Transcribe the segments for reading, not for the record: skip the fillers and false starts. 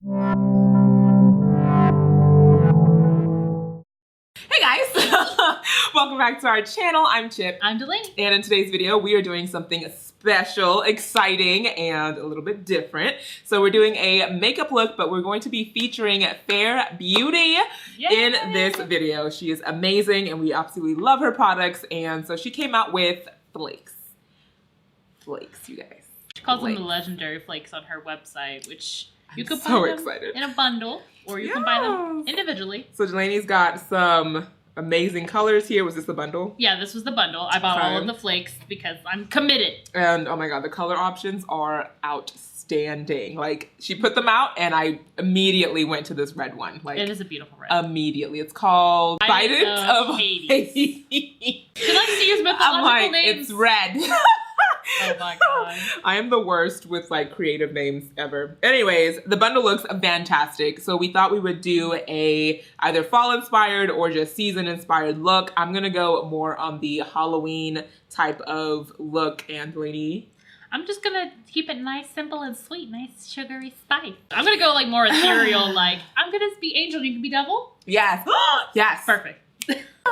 Hey guys! Welcome back to our channel. I'm Chip. I'm Delaney. And in today's video, we are doing something special, exciting, and a little bit different. So we're doing a makeup look, but we're going to be featuring F.A.I.R Beauty in this video. She is amazing and we absolutely love her products. And so she came out with Flakes. Flakes, you guys. She calls them the legendary flakes on her website, which you can so buy them excited. in a bundle, or you can buy them individually. So Delaney's got some amazing colors here. Was this the bundle? Yeah, this was the bundle. I bought all of the flakes because I'm committed. And oh my god, the color options are outstanding. Like, she put them out and I immediately went to this red one. Like, it is a beautiful red. Immediately. It's called Bident of Hades. She likes to use mythological names. It's red. Oh my god. I am the worst with like creative names ever. Anyways, the bundle looks fantastic. So we thought we would do a either fall inspired or just season inspired look. I'm gonna go more on the Halloween type of look. And Delaney, I'm just gonna keep it nice, simple, and sweet. Nice, sugary spice. I'm gonna go like more ethereal, like, I'm gonna be angel, you can be devil? Yes. Yes. Perfect.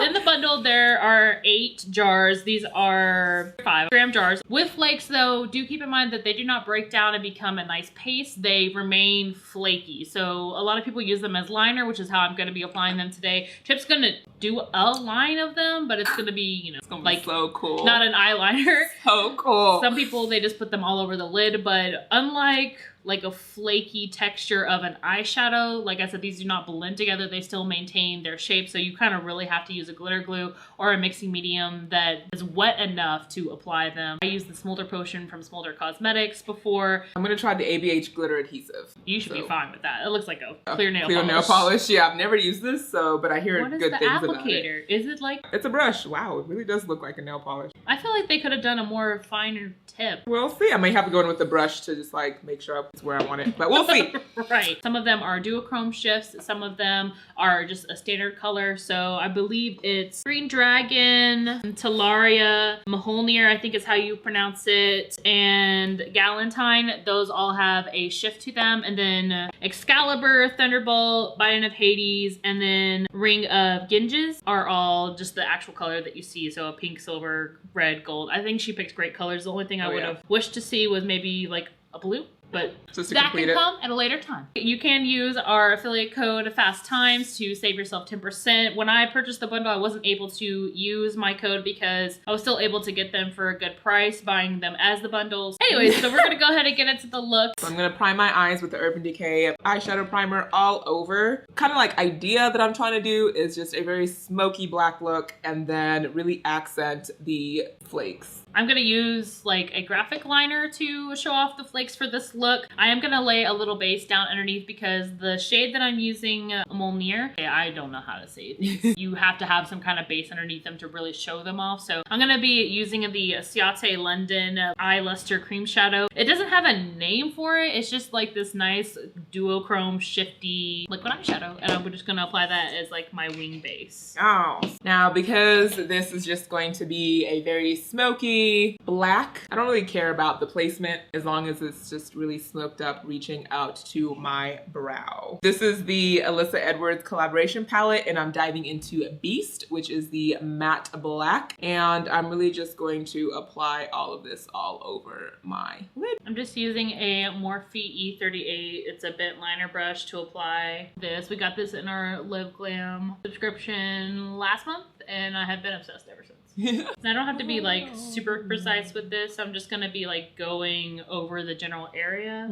In the bundle, there are 8 jars. These are 5-gram jars. With flakes, though, do keep in mind that they do not break down and become a nice paste. They remain flaky. So a lot of people use them as liner, which is how I'm going to be applying them today. Chip's going to do a line of them, but it's going to be, you know, it's gonna like be so cool. Not an eyeliner. So cool. Some people, they just put them all over the lid, but unlike like a flaky texture of an eyeshadow, like I said, these do not blend together. They still maintain their shape. So you kind of really have to use a glitter glue or a mixing medium that is wet enough to apply them. I used the Smolder potion from Smolder Cosmetics before. I'm gonna try the ABH glitter adhesive. You should be fine with that. It looks like a clear nail polish. Clear nail polish. Yeah, I've never used this, but I hear good things about it. What is the applicator? Is it like? It's a brush. Wow, it really does look like a nail polish. I feel like they could have done a more finer tip. We'll see. I may have to go in with the brush to just like make sure it's where I want it, but we'll see. Right. Some of them are duochrome shifts. Some of them are just a standard color. So I believe it's Green Dragon, Talaria, MJÖNIR, I think is how you pronounce it, and Galentine. Those all have a shift to them. And then Excalibur, Thunderbolt, Bident of Hades, and then Ring of Ginges are all just the actual color that you see. So a pink, silver, red, gold. I think she picked great colors. The only thing I would have wished to see was maybe like a blue. But that can come at a later time. You can use our affiliate code FASTTIMES to save yourself 10%. When I purchased the bundle, I wasn't able to use my code because I was still able to get them for a good price buying them as the bundles. Anyways, so we're gonna go ahead and get into the look. So I'm gonna prime my eyes with the Urban Decay eyeshadow primer all over. Kind of like idea that I'm trying to do is just a very smoky black look and then really accent the flakes. I'm gonna use like a graphic liner to show off the flakes for this look. I am gonna lay a little base down underneath because the shade that I'm using, MJÖNIR, I don't know how to say it. You have to have some kind of base underneath them to really show them off. So I'm gonna be using the CIATE London Eye Luster Cream Shadow. It doesn't have a name for it. It's just like this nice duochrome shifty liquid eyeshadow. And I'm just gonna apply that as like my wing base. Oh, now because this is just going to be a very smoky black, I don't really care about the placement as long as it's just really smoked up, reaching out to my brow. This is the Alyssa Edwards collaboration palette and I'm diving into Beast, which is the matte black. And I'm really just going to apply all of this all over my lid. I'm just using a Morphe E38. It's a bent liner brush to apply this. We got this in our Live Glam subscription last month and I have been obsessed ever since. I don't have to be like super precise with this. I'm just gonna be like going over the general area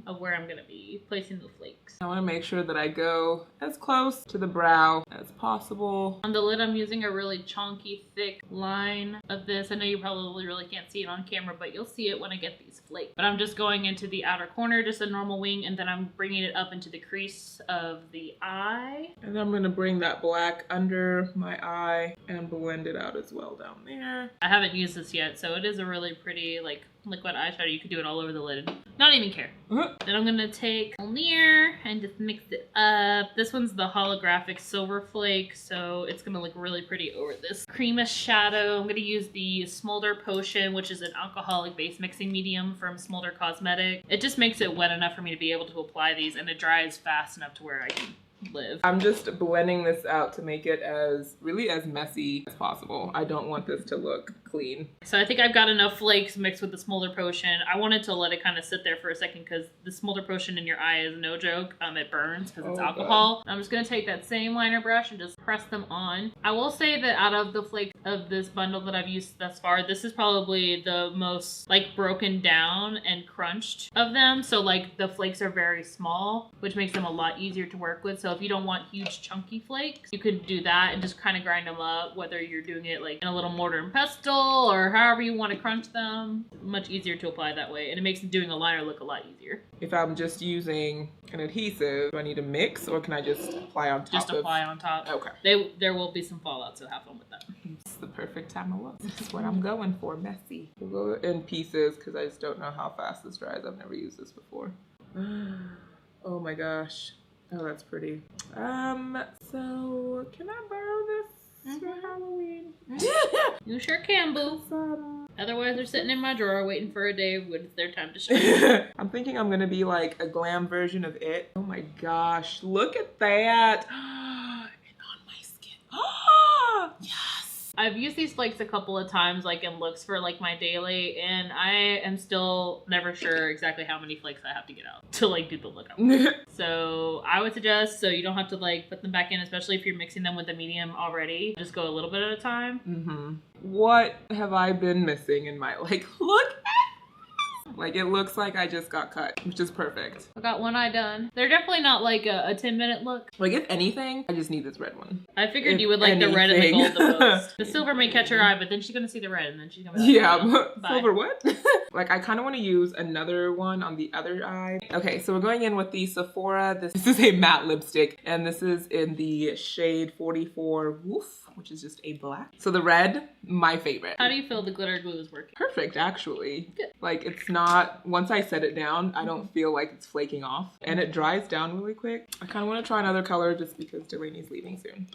of where I'm gonna be placing the flakes. I wanna make sure that I go as close to the brow as possible. On the lid, I'm using a really chunky, thick line of this. I know you probably really can't see it on camera, but you'll see it when I get these flakes. But I'm just going into the outer corner, just a normal wing, and then I'm bringing it up into the crease of the eye. And I'm gonna bring that black under my eye and blend it out as well. well down there. I haven't used this yet, so it is a really pretty like liquid eyeshadow. You could do it all over the lid. Not even care. Then I'm gonna take MJÖNIR and just mix it up. This one's the holographic silver flake, so it's gonna look really pretty over this creamish shadow. I'm gonna use the Smolder Potion, which is an alcoholic base mixing medium from Smolder Cosmetic. It just makes it wet enough for me to be able to apply these, and it dries fast enough to where I can live. I'm just blending this out to make it as messy as possible. I don't want this to look clean. So I think I've got enough flakes mixed with the Smolder Potion. I wanted to let it kind of sit there for a second because the Smolder Potion in your eye is no joke. It burns because it's alcohol. I'm just gonna take that same liner brush and just press them on. I will say that out of the flakes of this bundle that I've used thus far, this is probably the most like broken down and crunched of them. So like the flakes are very small, which makes them a lot easier to work with. So if you don't want huge chunky flakes, you could do that and just kind of grind them up, whether you're doing it like in a little mortar and pestle or however you want to crunch them. Much easier to apply that way, and it makes doing a liner look a lot easier. If I'm just using an adhesive, do I need to mix or can I just apply on top? Just apply on top. Okay. There will be some fallout, so have fun with that. It's the perfect time of look. This is what I'm going for, messy. We'll go in pieces because I just don't know how fast this dries. I've never used this before. Oh my gosh. Oh, that's pretty. So can I borrow this for Halloween? You sure can, boo. Otherwise, they're sitting in my drawer waiting for a day when it's their time to shine. I'm thinking I'm gonna be like a glam version of it. Oh my gosh, look at that. And on my skin. Yes. I've used these flakes a couple of times, like in looks for like my daily, and I am still never sure exactly how many flakes I have to get out to like do the look. So I would suggest, so you don't have to like put them back in, especially if you're mixing them with the medium already, just go a little bit at a time. What have I been missing in my, like, look at like, it looks like I just got cut, which is perfect. I got one eye done. They're definitely not like a 10-minute look. Like, if anything, I just need this red one. I figured you would like the red and the gold the most. The silver may catch her eye, but then she's gonna see the red and then she's gonna be like, silver what? Like, I kind of want to use another one on the other eye. Okay, so we're going in with the Sephora. This is a matte lipstick, and this is in the shade 44 Woof, which is just a black. So the red, my favorite. How do you feel the glitter glue is working? Perfect, actually. Good. Like, it's not, once I set it down, I don't feel like it's flaking off, and it dries down really quick. I kind of want to try another color just because Delaney's leaving soon.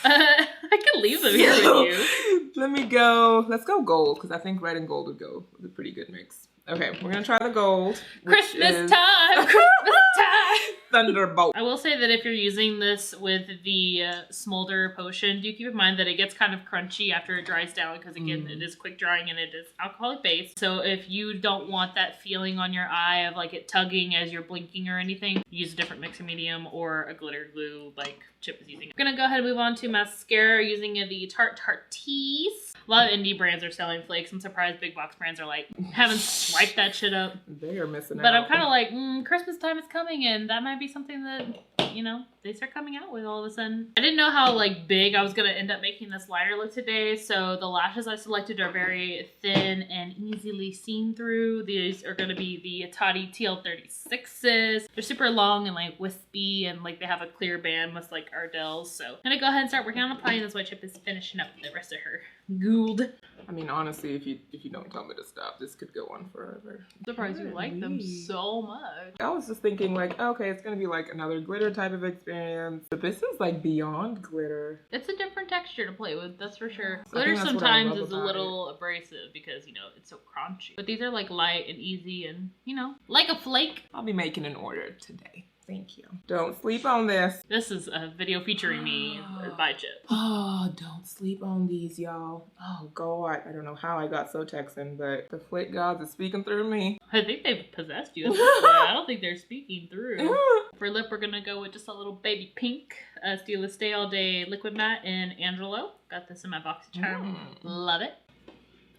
I can leave them here with you. Let me go. Let's go gold, because I think red and gold would go with a pretty good mix. Okay, we're gonna try the gold. Christmas time! Christmas time! Thunderbolt. I will say that if you're using this with the Smolder Potion, do keep in mind that it gets kind of crunchy after it dries down because, again, it is quick drying and it is alcoholic based. So if you don't want that feeling on your eye of like it tugging as you're blinking or anything, use a different mixing medium or a glitter glue like Chip is using. I'm gonna go ahead and move on to mascara using the Tarte Tarteist. A lot of indie brands are selling flakes. I'm surprised big box brands are like, haven't swiped that shit up. They are missing out. But I'm kind of like, Christmas time is coming, and that might be something that, you know, they start coming out with all of a sudden. I didn't know how like big I was gonna end up making this liner look today, so the lashes I selected are very thin and easily seen through. These are gonna be the TATTI TL36s. They're super long and like wispy, and like they have a clear band with like Ardell's. So I'm gonna go ahead and start working on applying this while Chip is finishing up the rest of her gold. I mean, honestly, if you don't tell me to stop, this could go on forever. I'm surprised you like them so much. I was just thinking like, okay, it's gonna be like another glitter type of experience, but this is like beyond glitter. It's a different texture to play with, that's for sure. So Glitter sometimes is a little abrasive because, you know, it's so crunchy. But these are like light and easy and, you know, like a flake. I'll be making an order today. Thank you. Don't sleep on this. This is a video featuring me by Chip. Oh, don't sleep on these, y'all. Oh, God. I don't know how I got so Texan, but the flake gods is speaking through me. I think they've possessed you at this point. I don't think they're speaking through. For lip, we're gonna go with just a little baby pink Stila Stay All Day Liquid Matte in Angelo. Got this in my BOXYCHARM. Love it.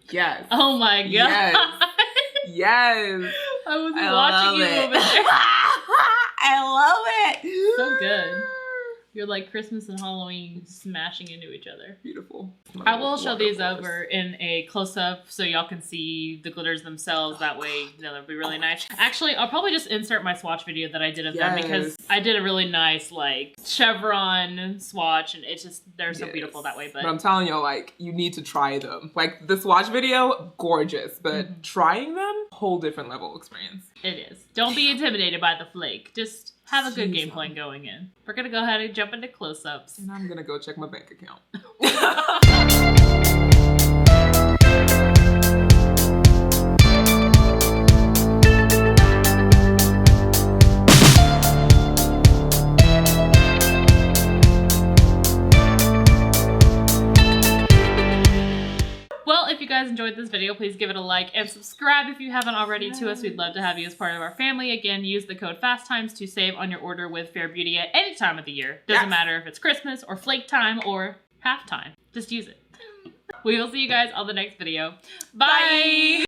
Yes. Oh my god. Yes. Yes. I was watching you over there. I love it. So good. You're like Christmas and Halloween smashing into each other. Beautiful. I will show these over in a close-up so y'all can see the glitters themselves. That way, they'll be really nice. Actually, I'll probably just insert my swatch video that I did of them because I did a really nice like chevron swatch, and it's just they're so beautiful that way. But I'm telling y'all, like, you need to try them. Like the swatch video, gorgeous, but trying them, whole different level of experience. It is. Don't be intimidated by the flake. Just have a good game plan going in. We're gonna go ahead and jump into close-ups. And I'm gonna go check my bank account. Well, if you guys enjoyed this video, please give it a like and subscribe if you haven't already to us. We'd love to have you as part of our family. Again, use the code FASTTIMES to save on your order with Fair Beauty at any time of the year. Doesn't matter if it's Christmas or flake time or halftime. Just use it. We will see you guys on the next video. Bye!